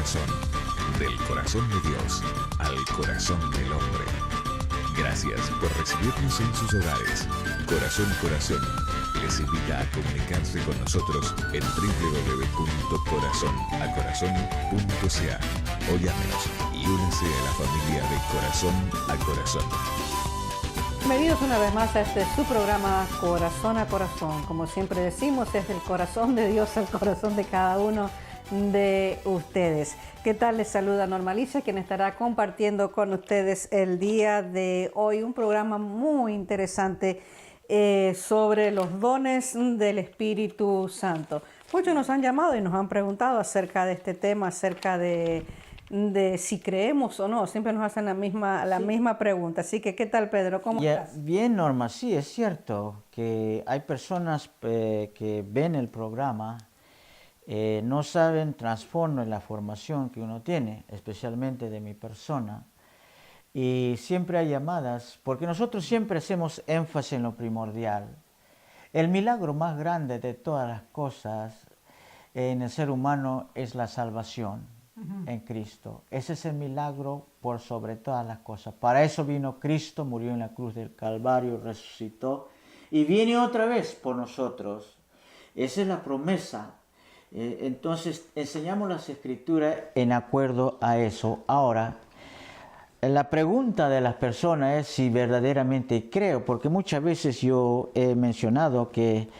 corazón, del corazón de Dios al corazón del hombre. Gracias por recibirnos en sus hogares. Corazón les invita a comunicarse con nosotros en www.corazonacorazon.ca o llámenos y únanse a la familia de Corazón a Corazón. Bienvenidos una vez más a su programa Corazón a Corazón. Como siempre decimos, es del corazón de Dios al corazón de cada uno de ustedes. ¿Qué tal? Les saluda Norma Alicia, quien estará compartiendo con ustedes el día de hoy un programa muy interesante sobre los dones del Espíritu Santo. Muchos nos han llamado y nos han preguntado acerca de este tema, acerca de si creemos o no. Siempre nos hacen la misma pregunta. Así que, ¿qué tal, Pedro? ¿Cómo estás? Bien, Norma, sí, es cierto que hay personas que ven el programa, no saben trasfondo en la formación que uno tiene, especialmente de mi persona. Y siempre hay llamadas, porque nosotros siempre hacemos énfasis en lo primordial. El milagro más grande de todas las cosas en el ser humano es la salvación en Cristo. Ese es el milagro por sobre todas las cosas. Para eso vino Cristo, murió en la cruz del Calvario, resucitó y viene otra vez por nosotros. Esa es la promesa. Entonces enseñamos las Escrituras en acuerdo a eso. Ahora, la pregunta de las personas es si verdaderamente creo, porque muchas veces yo he mencionado que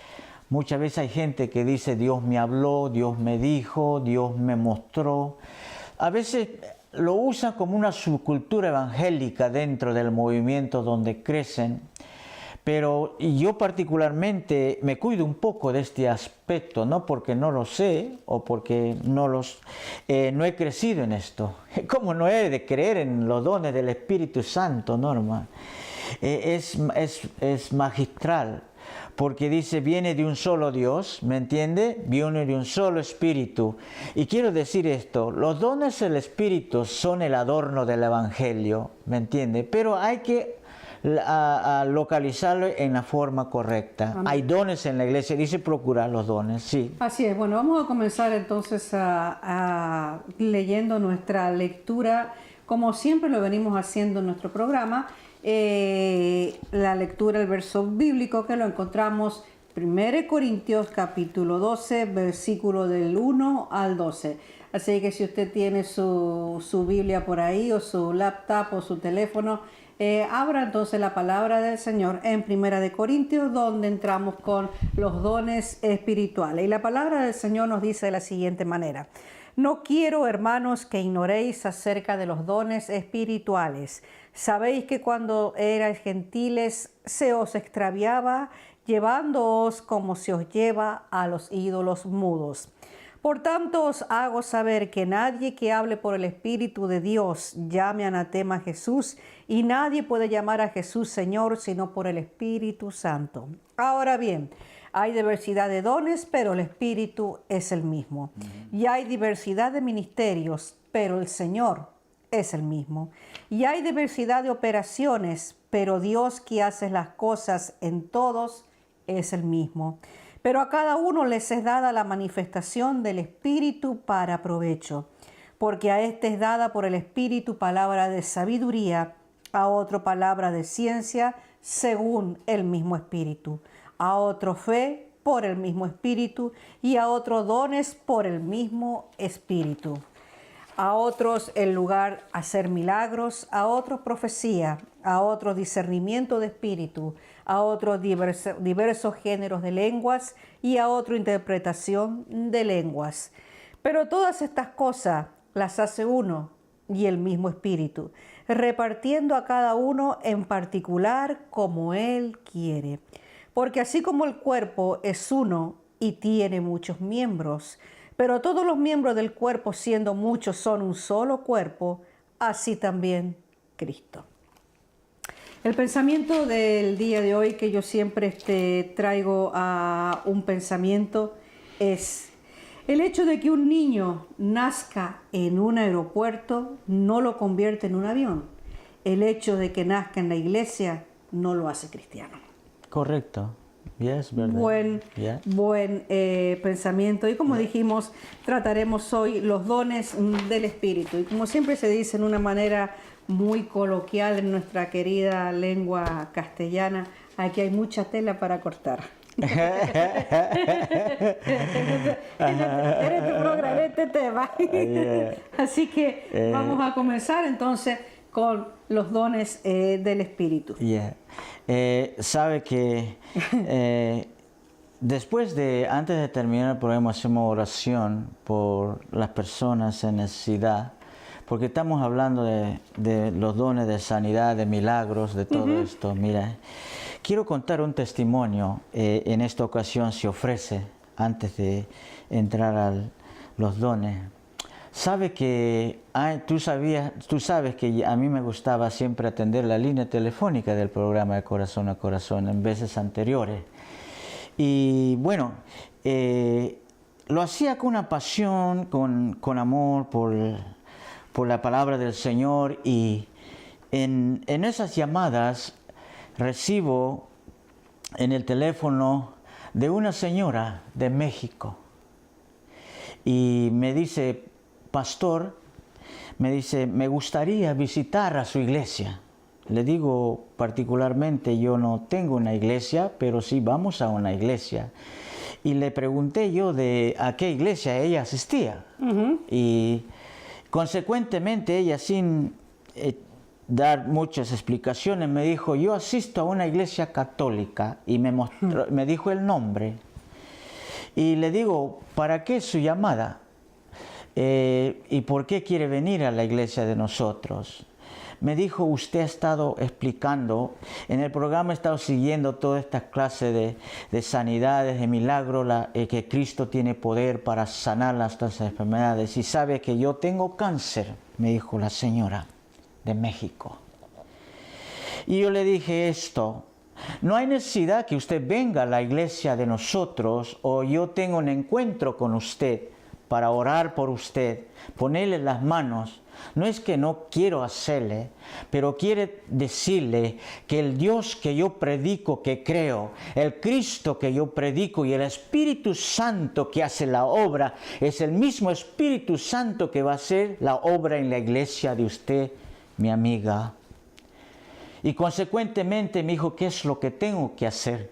muchas veces hay gente que dice Dios me habló, Dios me dijo, Dios me mostró. A veces lo usan como una subcultura evangélica dentro del movimiento donde crecen. Pero yo particularmente me cuido un poco de este aspecto, no porque no lo sé o porque no he crecido en esto. ¿Cómo no he de creer en los dones del Espíritu Santo, Norma? Es magistral, porque dice, viene de un solo Dios, ¿me entiende? Viene de un solo Espíritu. Y quiero decir esto, los dones del Espíritu son el adorno del Evangelio, ¿me entiende? Pero hay que a localizarlo en la forma correcta. Amén. Hay dones en la iglesia, dice procurar los dones, sí. Así es. Bueno, vamos a comenzar entonces leyendo nuestra lectura, como siempre lo venimos haciendo en nuestro programa, la lectura del verso bíblico que lo encontramos 1 Corintios capítulo 12, versículo del 1 al 12. Así que si usted tiene su Biblia por ahí, o su laptop, o su teléfono, abra entonces la palabra del Señor en 1 Corintios, donde entramos con los dones espirituales. Y la palabra del Señor nos dice de la siguiente manera: no quiero, hermanos, que ignoréis acerca de los dones espirituales. Sabéis que cuando erais gentiles se os extraviaba, llevándoos como se os lleva a los ídolos mudos. Por tanto os hago saber que nadie que hable por el Espíritu de Dios llame anatema a Jesús, y nadie puede llamar a Jesús Señor sino por el Espíritu Santo. Ahora bien, hay diversidad de dones, pero el Espíritu es el mismo. Y hay diversidad de ministerios, pero el Señor es el mismo. Y hay diversidad de operaciones, pero Dios que hace las cosas en todos es el mismo. Pero a cada uno les es dada la manifestación del Espíritu para provecho, porque a este es dada por el Espíritu palabra de sabiduría, a otro palabra de ciencia según el mismo Espíritu, a otro fe por el mismo Espíritu, y a otros dones por el mismo Espíritu. A otros el lugar hacer milagros, a otros profecía, a otros discernimiento de espíritu, a otros diversos géneros de lenguas, y a otro interpretación de lenguas. Pero todas estas cosas las hace uno y el mismo Espíritu, repartiendo a cada uno en particular como Él quiere. Porque así como el cuerpo es uno y tiene muchos miembros, pero todos los miembros del cuerpo, siendo muchos, son un solo cuerpo, así también Cristo. El pensamiento del día de hoy, que yo siempre traigo a un pensamiento, es el hecho de que un niño nazca en un aeropuerto no lo convierte en un avión. El hecho de que nazca en la iglesia no lo hace cristiano. Correcto. Yes, verdad. buen pensamiento. Y como dijimos, trataremos hoy los dones del Espíritu. Y como siempre se dice en una manera muy coloquial en nuestra querida lengua castellana, aquí hay mucha tela para cortar. este tema. Así que vamos a comenzar entonces con los dones del Espíritu. Sabe que antes de terminar el programa, hacemos oración por las personas en necesidad, porque estamos hablando de los dones de sanidad, de milagros, de todo esto. Mira, quiero contar un testimonio. En esta ocasión se ofrece antes de entrar a los dones. Sabe que tú sabes que a mí me gustaba siempre atender la línea telefónica del programa de Corazón a Corazón en veces anteriores. Y bueno, lo hacía con una pasión, con amor por la palabra del Señor, y en esas llamadas recibo en el teléfono de una señora de México y me dice: pastor, me gustaría visitar a su iglesia. Le digo, particularmente yo no tengo una iglesia, pero sí vamos a una iglesia. Y le pregunté yo a qué iglesia ella asistía. Y consecuentemente ella, sin dar muchas explicaciones, me dijo: yo asisto a una iglesia católica, y me dijo el nombre. Y le digo: ¿para qué su llamada? ¿Y por qué quiere venir a la iglesia de nosotros? Me dijo: usted ha estado explicando, en el programa he estado siguiendo toda esta clase de sanidades, de milagros, que Cristo tiene poder para sanar las enfermedades, y sabe que yo tengo cáncer, me dijo la señora de México. Y yo le dije esto: no hay necesidad que usted venga a la iglesia de nosotros, o yo tengo un encuentro con usted para orar por usted, ponerle las manos. No es que no quiero hacerle, pero quiere decirle que el Dios que yo predico, que creo, el Cristo que yo predico y el Espíritu Santo que hace la obra, es el mismo Espíritu Santo que va a hacer la obra en la iglesia de usted, mi amiga. Y consecuentemente me dijo: ¿qué es lo que tengo que hacer?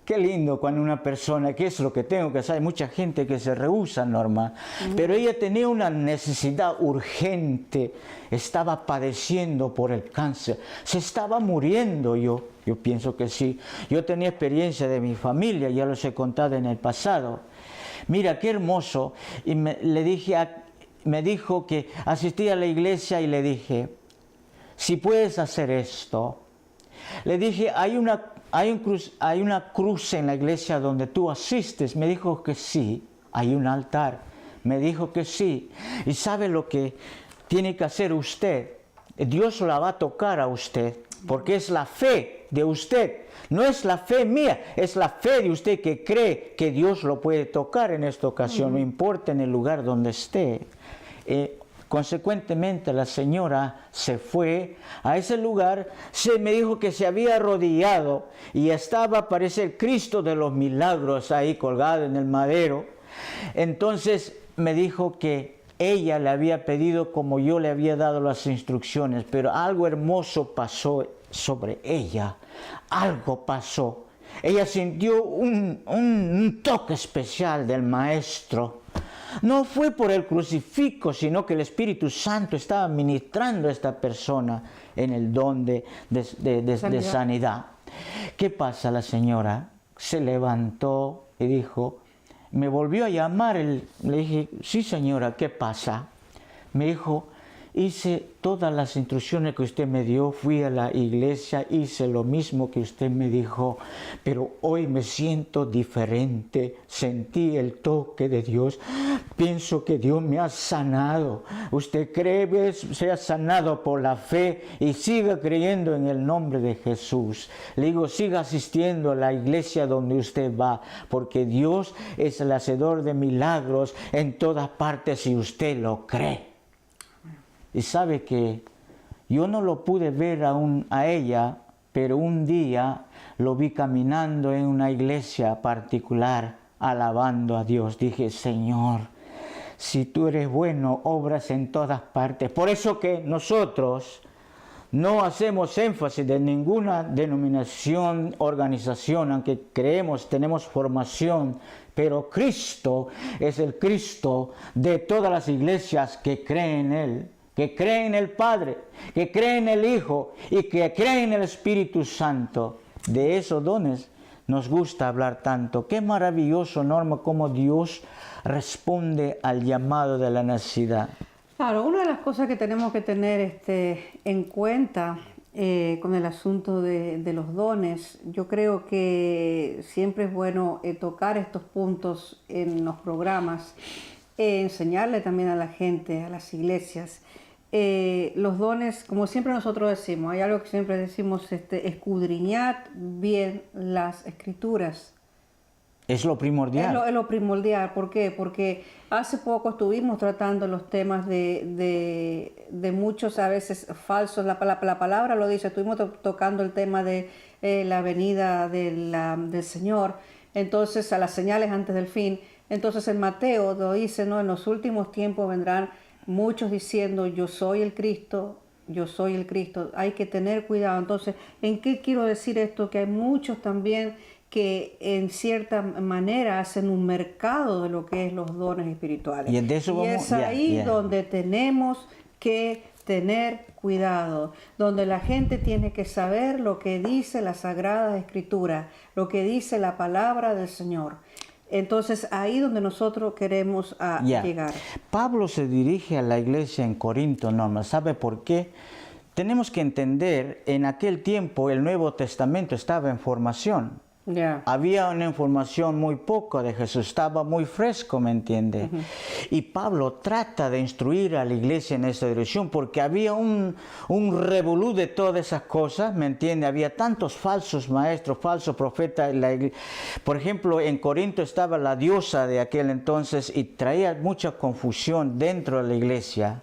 Qué lindo cuando una persona, ¿qué es lo que tengo que hacer? Hay mucha gente que se rehúsa, Norma, pero ella tenía una necesidad urgente, estaba padeciendo por el cáncer, se estaba muriendo. Yo pienso que sí. Yo tenía experiencia de mi familia, ya los he contado en el pasado. Mira, qué hermoso. Y me dijo que asistía a la iglesia, y le dije: si puedes hacer esto. Le dije: hay una cruz en la iglesia donde tú asistes. Me dijo que sí. Hay un altar. Me dijo que sí. ¿Y sabe lo que tiene que hacer usted? Dios la va a tocar a usted, porque es la fe de usted. No es la fe mía, es la fe de usted que cree que Dios lo puede tocar en esta ocasión, no importa en el lugar donde esté. Consecuentemente, la señora se fue a ese lugar, me dijo que se había arrodillado y estaba, parece, el Cristo de los milagros ahí colgado en el madero. Entonces me dijo que ella le había pedido como yo le había dado las instrucciones, pero algo hermoso pasó sobre ella, algo pasó. Ella sintió un toque especial del Maestro. No fue por el crucifijo, sino que el Espíritu Santo estaba ministrando a esta persona en el don de sanidad. ¿Qué pasa? La señora se levantó y dijo, me volvió a llamar. Le dije, sí señora, ¿qué pasa? Me dijo, hice todas las instrucciones que usted me dio, fui a la iglesia, hice lo mismo que usted me dijo, pero hoy me siento diferente, sentí el toque de Dios, pienso que Dios me ha sanado. Usted cree, sea sanado por la fe y siga creyendo en el nombre de Jesús. Le digo, siga asistiendo a la iglesia donde usted va, porque Dios es el hacedor de milagros en todas partes si usted lo cree. Y sabe que yo no lo pude ver aún a ella, pero un día lo vi caminando en una iglesia particular, alabando a Dios. Dije, Señor, si tú eres bueno, obras en todas partes. Por eso que nosotros no hacemos énfasis de ninguna denominación, organización, aunque creemos, tenemos formación, pero Cristo es el Cristo de todas las iglesias que creen en Él, que creen en el Padre, que creen en el Hijo y que creen en el Espíritu Santo. De esos dones nos gusta hablar tanto. Qué maravilloso, Norma, cómo Dios responde al llamado de la necesidad. Claro, una de las cosas que tenemos que tener en cuenta con el asunto de los dones, yo creo que siempre es bueno tocar estos puntos en los programas, enseñarle también a la gente, a las iglesias. Los dones, como siempre nosotros decimos, hay algo que siempre decimos, escudriñad bien las escrituras. Es lo primordial. Es lo primordial. ¿Por qué? Porque hace poco estuvimos tratando los temas de muchos a veces falsos. La palabra lo dice. Estuvimos tocando el tema de la venida del Señor. Entonces, a las señales antes del fin. Entonces, en Mateo lo dice, ¿no? En los últimos tiempos vendrán muchos diciendo, yo soy el Cristo. Yo soy el Cristo. Hay que tener cuidado. Entonces, ¿en qué quiero decir esto? Que hay muchos también que en cierta manera hacen un mercado de lo que es los dones espirituales. Y de eso es ahí donde tenemos que tener cuidado, donde la gente tiene que saber lo que dice la Sagrada Escritura, lo que dice la palabra del Señor. Entonces, ahí donde nosotros queremos llegar. Pablo se dirige a la iglesia en Corinto, Norma. ¿Sabe por qué? Tenemos que entender, en aquel tiempo el Nuevo Testamento estaba en formación. Había una información muy poca de Jesús, estaba muy fresco, ¿me entiende? Y Pablo trata de instruir a la iglesia en esa dirección porque había un revolú de todas esas cosas, ¿me entiende? Había tantos falsos maestros, falsos profetas. Por ejemplo, en Corinto estaba la diosa de aquel entonces y traía mucha confusión dentro de la iglesia.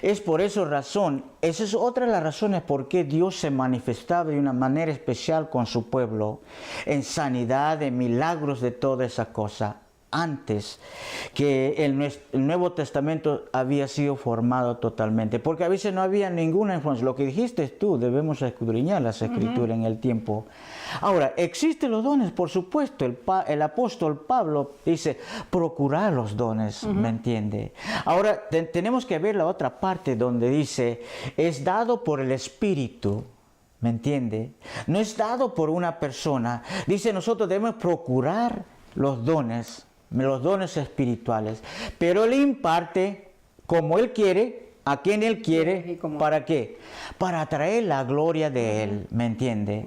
Es por esa razón, esa es otra de las razones por qué Dios se manifestaba de una manera especial con su pueblo, en sanidad, en milagros, de toda esa cosa, antes que el Nuevo Testamento había sido formado totalmente, porque a veces no había ninguna influencia. Lo que dijiste tú, debemos escudriñar las Escrituras en el tiempo. Ahora, existen los dones, por supuesto. El apóstol Pablo dice, procurar los dones, ¿me entiende? Ahora, tenemos que ver la otra parte donde dice, es dado por el Espíritu, ¿me entiende? No es dado por una persona. Dice, nosotros debemos procurar los dones espirituales, pero Él imparte como Él quiere, a quien Él quiere, ¿para qué? Para atraer la gloria de Él, ¿me entiende?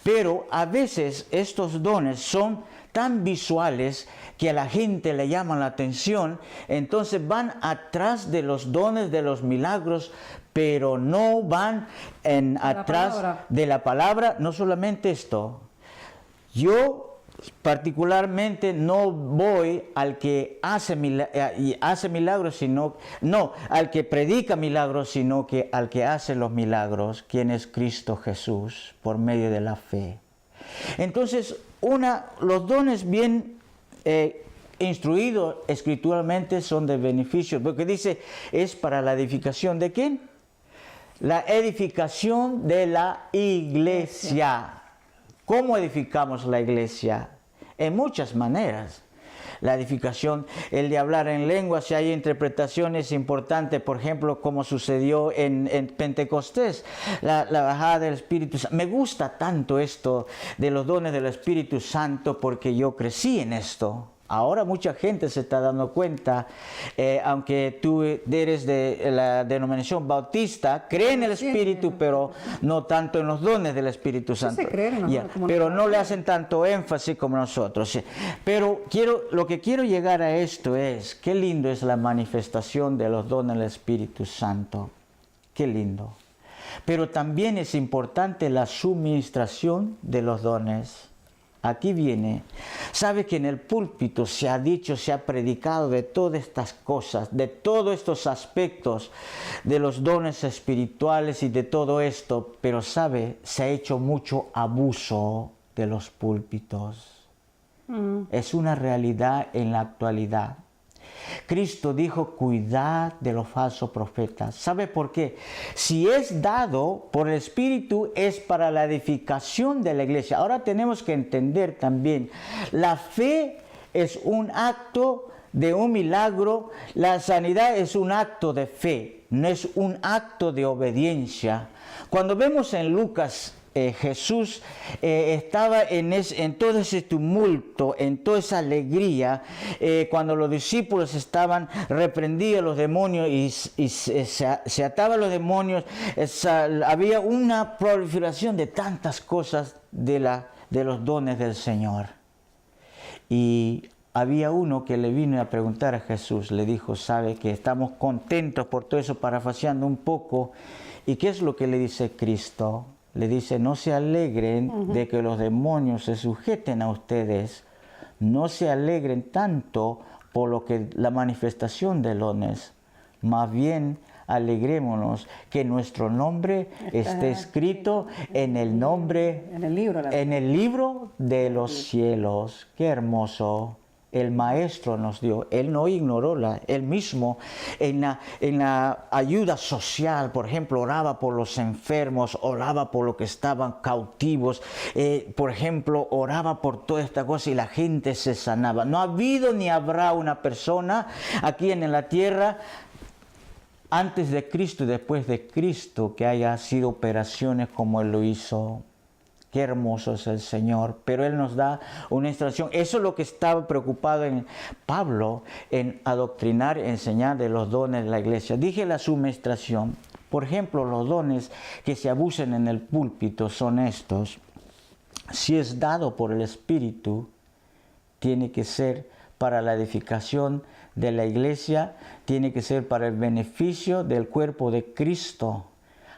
Pero a veces estos dones son tan visuales que a la gente le llaman la atención, entonces van atrás de los dones, de los milagros, pero no van atrás de la palabra. No solamente esto, yo particularmente no voy al que hace milagros, al que predica milagros, sino que al que hace los milagros, quien es Cristo Jesús, por medio de la fe. Entonces, los dones bien instruidos escrituralmente son de beneficio, porque dice, es para la edificación ¿de quién? La edificación de la iglesia. ¿Cómo edificamos la iglesia? En muchas maneras. La edificación, el de hablar en lenguas, si hay interpretaciones importantes, por ejemplo, como sucedió en Pentecostés, la bajada del Espíritu Santo. Me gusta tanto esto de los dones del Espíritu Santo porque yo crecí en esto. Ahora mucha gente se está dando cuenta, aunque tú eres de la denominación bautista, cree en el Espíritu, pero no tanto en los dones del Espíritu Santo. Sí, se creen, pero no le hacen tanto énfasis como nosotros. Pero lo que quiero llegar a esto es, qué lindo es la manifestación de los dones del Espíritu Santo. Qué lindo. Pero también es importante la suministración de los dones. Aquí viene, sabe que en el púlpito se ha dicho, se ha predicado de todas estas cosas, de todos estos aspectos, de los dones espirituales y de todo esto, pero sabe, se ha hecho mucho abuso de los púlpitos. Es una realidad en la actualidad. Cristo dijo, cuidad de los falsos profetas. ¿Sabe por qué? Si es dado por el Espíritu, es para la edificación de la iglesia. Ahora tenemos que entender también, la fe es un acto de un milagro, la sanidad es un acto de fe, no es un acto de obediencia. Cuando vemos en Lucas, Jesús estaba en todo ese tumulto, en toda esa alegría, cuando los discípulos reprendían los demonios y se ataban los demonios, había una proliferación de tantas cosas de los dones del Señor. Y había uno que le vino a preguntar a Jesús, le dijo, sabe que estamos contentos por todo eso, parafraseando un poco. ¿Y qué es lo que le dice Cristo? Le dice, no se alegren de que los demonios se sujeten a ustedes, no se alegren tanto por lo que la manifestación de dones, más bien alegrémonos que nuestro nombre esté escrito en el libro de los cielos. Qué hermoso. El Maestro nos dio, Él no ignoró, Él mismo en la ayuda social, por ejemplo, oraba por los enfermos, oraba por los que estaban cautivos, por ejemplo, oraba por toda esta cosa y la gente se sanaba. No ha habido ni habrá una persona aquí en la tierra antes de Cristo y después de Cristo que haya sido operaciones como Él lo hizo. Qué hermoso es el Señor, pero Él nos da una instrucción. Eso es lo que estaba preocupado en Pablo, en adoctrinar, enseñar de los dones de la iglesia. Dije la suministración. Por ejemplo, los dones que se abusan en el púlpito son estos. Si es dado por el Espíritu, tiene que ser para la edificación de la iglesia, tiene que ser para el beneficio del cuerpo de Cristo.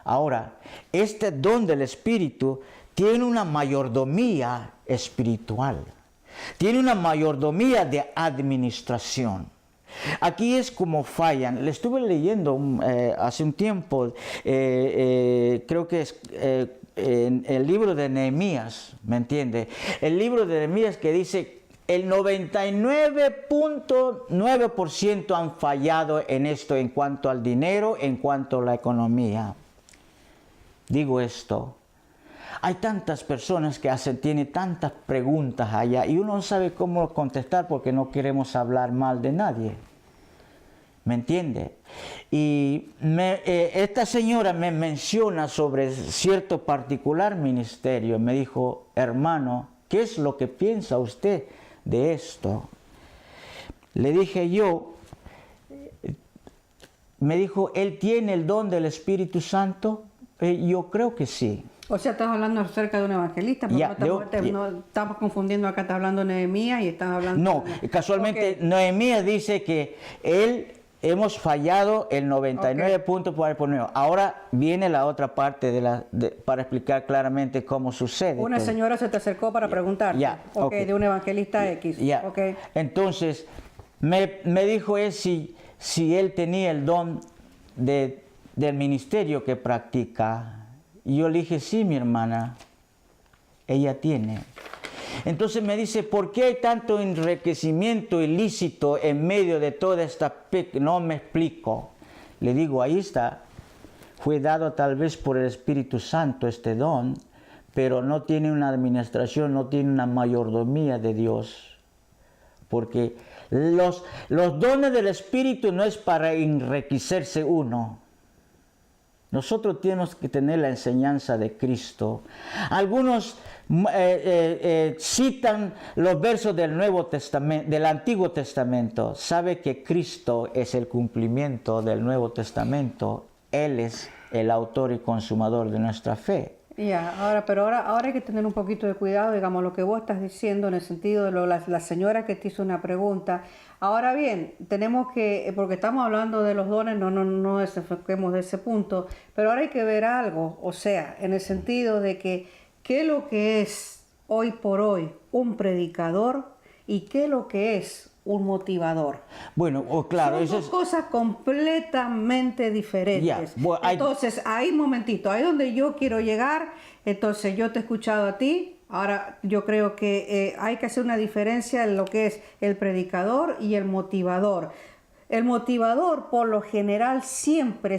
Ahora, este don del Espíritu tiene una mayordomía espiritual, tiene una mayordomía de administración. Aquí es como fallan. Le estuve leyendo hace un tiempo, creo que es en el libro de Nehemías, ¿me entiende? El libro de Nehemías que dice, el 99.9% han fallado en esto en cuanto al dinero, en cuanto a la economía. Digo esto. Hay tantas personas que tienen tantas preguntas allá y uno no sabe cómo contestar porque no queremos hablar mal de nadie. ¿Me entiende? Y esta señora me menciona sobre cierto particular ministerio. Me dijo, hermano, ¿qué es lo que piensa usted de esto? Le dije yo, me dijo, ¿él tiene el don del Espíritu Santo? Yo creo que sí. O sea, estás hablando acerca de un evangelista, pero no estamos confundiendo acá, estás hablando de Nehemías y estás hablando... No, casualmente Nehemías dice que hemos fallado el 99 puntos por 9. Ahora viene la otra parte para explicar claramente cómo sucede. Una señora se te acercó para preguntarte, de un evangelista X. Entonces, me dijo él si él tenía el don del ministerio que practica. Y yo le dije, sí, mi hermana, ella tiene. Entonces me dice, ¿por qué hay tanto enriquecimiento ilícito en medio de toda esta... No me explico. Le digo, ahí está. Fue dado tal vez por el Espíritu Santo este don, pero no tiene una administración, no tiene una mayordomía de Dios. Porque los dones del Espíritu no es para enriquecerse uno. Nosotros tenemos que tener la enseñanza de Cristo. Algunos citan los versos del Nuevo Testamento, del Antiguo Testamento. Sabe que Cristo es el cumplimiento del Nuevo Testamento. Él es el autor y consumador de nuestra fe. Ahora hay que tener un poquito de cuidado, digamos, lo que vos estás diciendo en el sentido de la señora que te hizo una pregunta. Ahora bien, tenemos que, porque estamos hablando de los dones, no desenfoquemos de ese punto, pero ahora hay que ver algo, o sea, en el sentido de que qué es lo que es hoy por hoy un predicador y qué es lo que es un motivador. Bueno, claro, son dos cosas completamente diferentes. Entonces, ahí un momentito, ahí donde yo quiero llegar, entonces yo te he escuchado a ti, Ahora, yo creo que hay que hacer una diferencia en lo que es el predicador y el motivador. El motivador, por lo general, siempre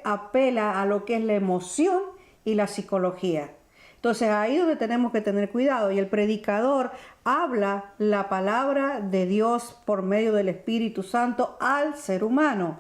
apela a lo que es la emoción y la psicología. Entonces, ahí es donde tenemos que tener cuidado. Y el predicador habla la palabra de Dios por medio del Espíritu Santo al ser humano.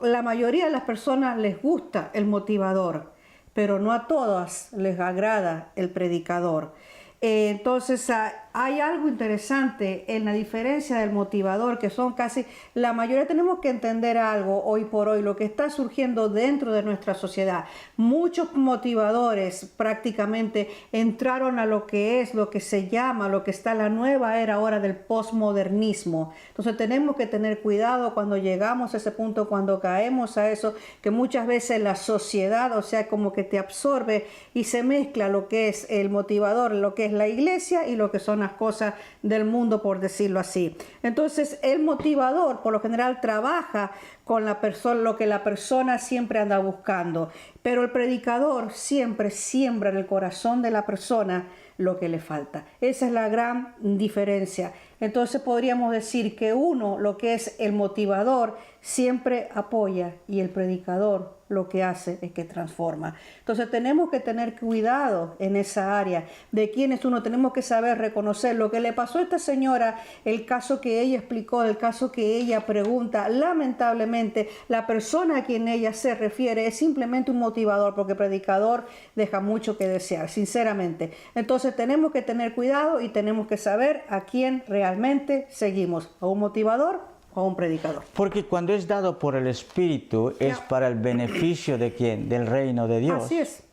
La mayoría de las personas les gusta el motivador, pero no a todas les agrada el predicador. Entonces hay algo interesante en la diferencia del motivador, que son casi, la mayoría tenemos que entender algo hoy por hoy, lo que está surgiendo dentro de nuestra sociedad. Muchos motivadores prácticamente entraron a lo que se llama, lo que está la nueva era ahora del posmodernismo. Entonces tenemos que tener cuidado cuando llegamos a ese punto, cuando caemos a eso, que muchas veces la sociedad, o sea, como que te absorbe y se mezcla lo que es el motivador, lo que es la iglesia y lo que son las cosas del mundo, por decirlo así. Entonces, el motivador por lo general trabaja con la persona, lo que la persona siempre anda buscando, pero el predicador siempre siembra en el corazón de la persona lo que le falta. Esa es la gran diferencia. Entonces podríamos decir que lo que es el motivador, siempre apoya, y el predicador lo que hace es que transforma. Entonces tenemos que tener cuidado en esa área de quién es uno. Tenemos que saber reconocer lo que le pasó a esta señora, el caso que ella explicó, el caso que ella pregunta. Lamentablemente, la persona a quien ella se refiere es simplemente un motivador, porque el predicador deja mucho que desear, sinceramente. Entonces tenemos que tener cuidado y tenemos que saber a quién realmente seguimos, a un motivador o un predicador. Porque cuando es dado por el Espíritu es para el beneficio de ¿quién? Del reino de Dios. Así es.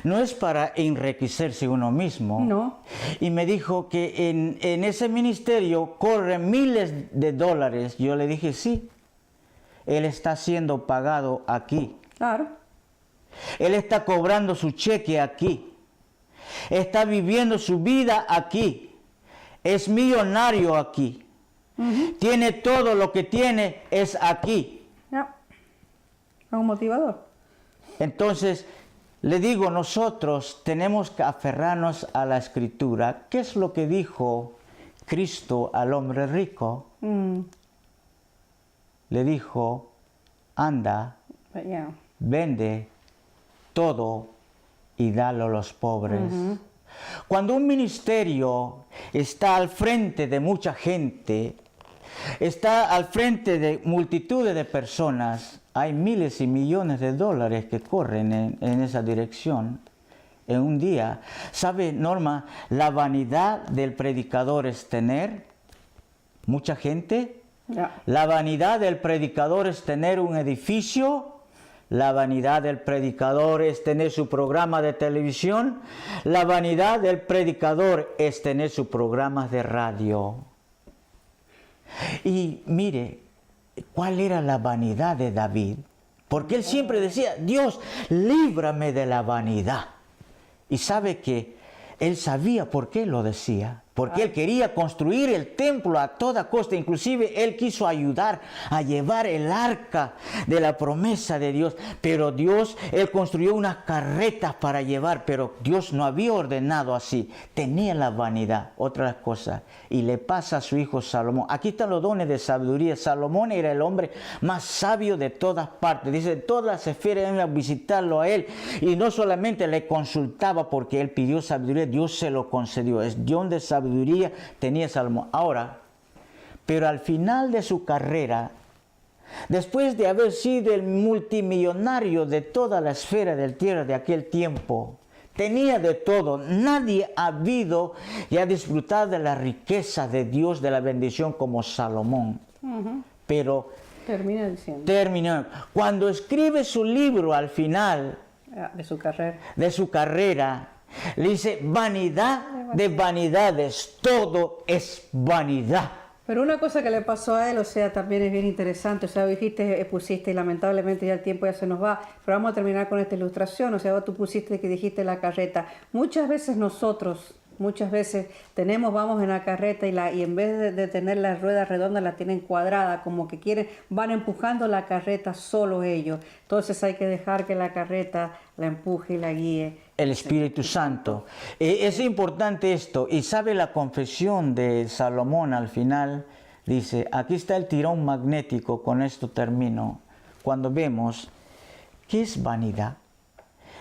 No es para enriquecerse uno mismo. No. Y me dijo que en ese ministerio corren miles de dólares. Yo le dije, sí, él está siendo pagado aquí. Claro. Él está cobrando su cheque aquí. Está viviendo su vida aquí. Es millonario aquí. Tiene todo lo que tiene, es aquí. Ya. Es un motivador. Entonces, le digo, nosotros tenemos que aferrarnos a la Escritura. ¿Qué es lo que dijo Cristo al hombre rico? Le dijo, anda, vende todo y dalo a los pobres. Cuando un ministerio está al frente de mucha gente, está al frente de multitudes de personas, hay miles y millones de dólares que corren en esa dirección en un día. ¿Sabe, Norma? La vanidad del predicador es tener mucha gente. La vanidad del predicador es tener un edificio. La vanidad del predicador es tener su programa de televisión. La vanidad del predicador es tener su programa de radio. Y mire, ¿cuál era la vanidad de David? Porque él siempre decía, Dios, líbrame de la vanidad. Y sabe que él sabía por qué lo decía. Porque él quería construir el templo a toda costa. Inclusive él quiso ayudar a llevar el arca de la promesa de Dios. Pero Dios, él construyó unas carretas para llevar. Pero Dios no había ordenado así. Tenía la vanidad, otras cosas. Y le pasa a su hijo Salomón. Aquí están los dones de sabiduría. Salomón era el hombre más sabio de todas partes. Dice, todas las esferas iban a visitarlo a él. Y no solamente le consultaba porque él pidió sabiduría. Dios se lo concedió. Es don de sabiduría. Tenía Salomón. Ahora, pero al final de su carrera, después de haber sido el multimillonario de toda la esfera del tierra de aquel tiempo, tenía de todo. Nadie ha habido y ha disfrutado de la riqueza de Dios, de la bendición como Salomón. Pero termina diciendo. Cuando escribe su libro al final de su carrera, le dice, vanidad de vanidades, todo es vanidad. Pero una cosa que le pasó a él, o sea, también es bien interesante, o sea, pusiste, y lamentablemente ya el tiempo ya se nos va, pero vamos a terminar con esta ilustración, o sea, tú pusiste que dijiste la carreta. Muchas veces vamos en la carreta y en vez de tener las ruedas redondas, la tienen cuadrada, como que van empujando la carreta solo ellos. Entonces hay que dejar que la carreta la empuje y la guíe el Espíritu Santo. Es importante esto. Y sabe la confesión de Salomón al final, dice, aquí está el tirón magnético, con esto termino. Cuando vemos, ¿qué es vanidad?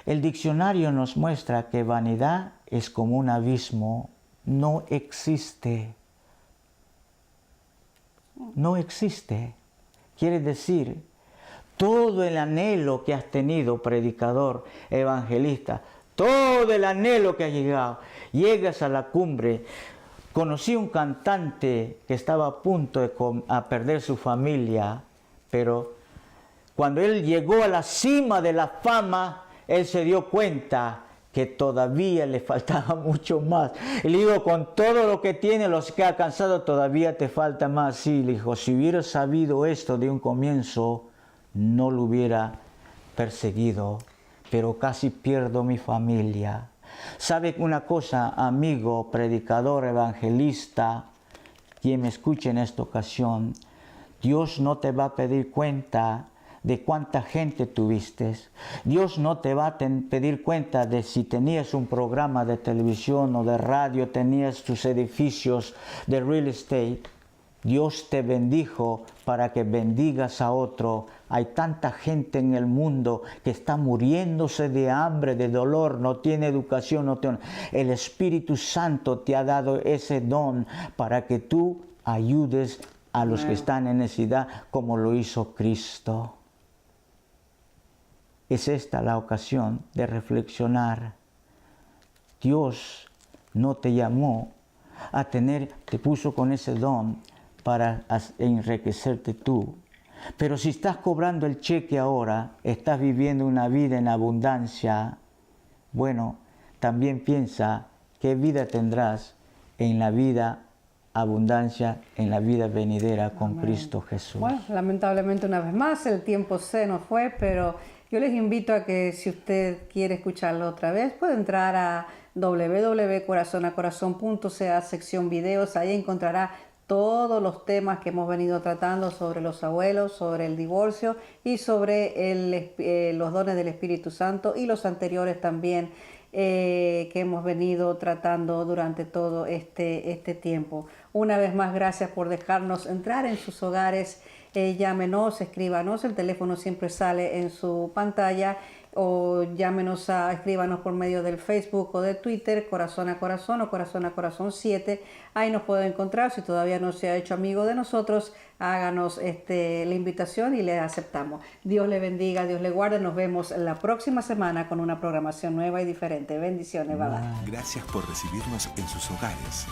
El diccionario nos muestra que vanidad es como un abismo, no existe. No existe. Quiere decir, todo el anhelo que has tenido, predicador, evangelista, todo el anhelo que has llegado, llegas a la cumbre. Conocí un cantante que estaba a punto de perder su familia, pero cuando él llegó a la cima de la fama, él se dio cuenta que todavía le faltaba mucho más. Y le digo, con todo lo que tiene, los que ha alcanzado, todavía te falta más. Sí, le dijo, si hubiera sabido esto de un comienzo, no lo hubiera perseguido, pero casi pierdo mi familia. ¿Sabe una cosa, amigo, predicador, evangelista, quien me escuche en esta ocasión? Dios no te va a pedir cuenta de cuánta gente tuviste. Dios no te va a pedir cuenta de si tenías un programa de televisión o de radio, tenías tus edificios de real estate. Dios te bendijo para que bendigas a otro. Hay tanta gente en el mundo que está muriéndose de hambre, de dolor, no tiene educación, no tiene... El Espíritu Santo te ha dado ese don para que tú ayudes a los que están en necesidad, como lo hizo Cristo. Es esta la ocasión de reflexionar. Dios no te llamó a te puso con ese don para enriquecerte tú. Pero si estás cobrando el cheque ahora, estás viviendo una vida en abundancia, bueno, también piensa qué vida tendrás en la vida abundancia, en la vida venidera con Amén. Cristo Jesús. Bueno, lamentablemente una vez más el tiempo se nos fue, pero yo les invito a que si usted quiere escucharlo otra vez, puede entrar a www.corazonacorazon.ca, sección videos. Ahí encontrará todos los temas que hemos venido tratando sobre los abuelos, sobre el divorcio y sobre los dones del Espíritu Santo, y los anteriores también que hemos venido tratando durante todo este tiempo. Una vez más, gracias por dejarnos entrar en sus hogares. Llámenos, escríbanos, el teléfono siempre sale en su pantalla, o llámenos, escríbanos por medio del Facebook o de Twitter, Corazón a Corazón o Corazón a Corazón 7. Ahí nos puede encontrar. Si todavía no se ha hecho amigo de nosotros, háganos la invitación y le aceptamos. Dios le bendiga, Dios le guarde. Nos vemos la próxima semana con una programación nueva y diferente. Bendiciones, bye bye. Gracias por recibirnos en sus hogares.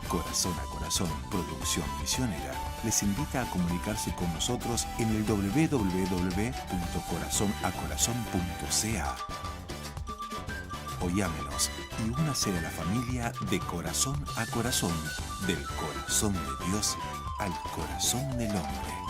Corazón a Corazón, producción misionera, les invita a comunicarse con nosotros en el www.corazonacorazon.ca o llámenos y únase a la familia de Corazón a Corazón, del corazón de Dios al corazón del hombre.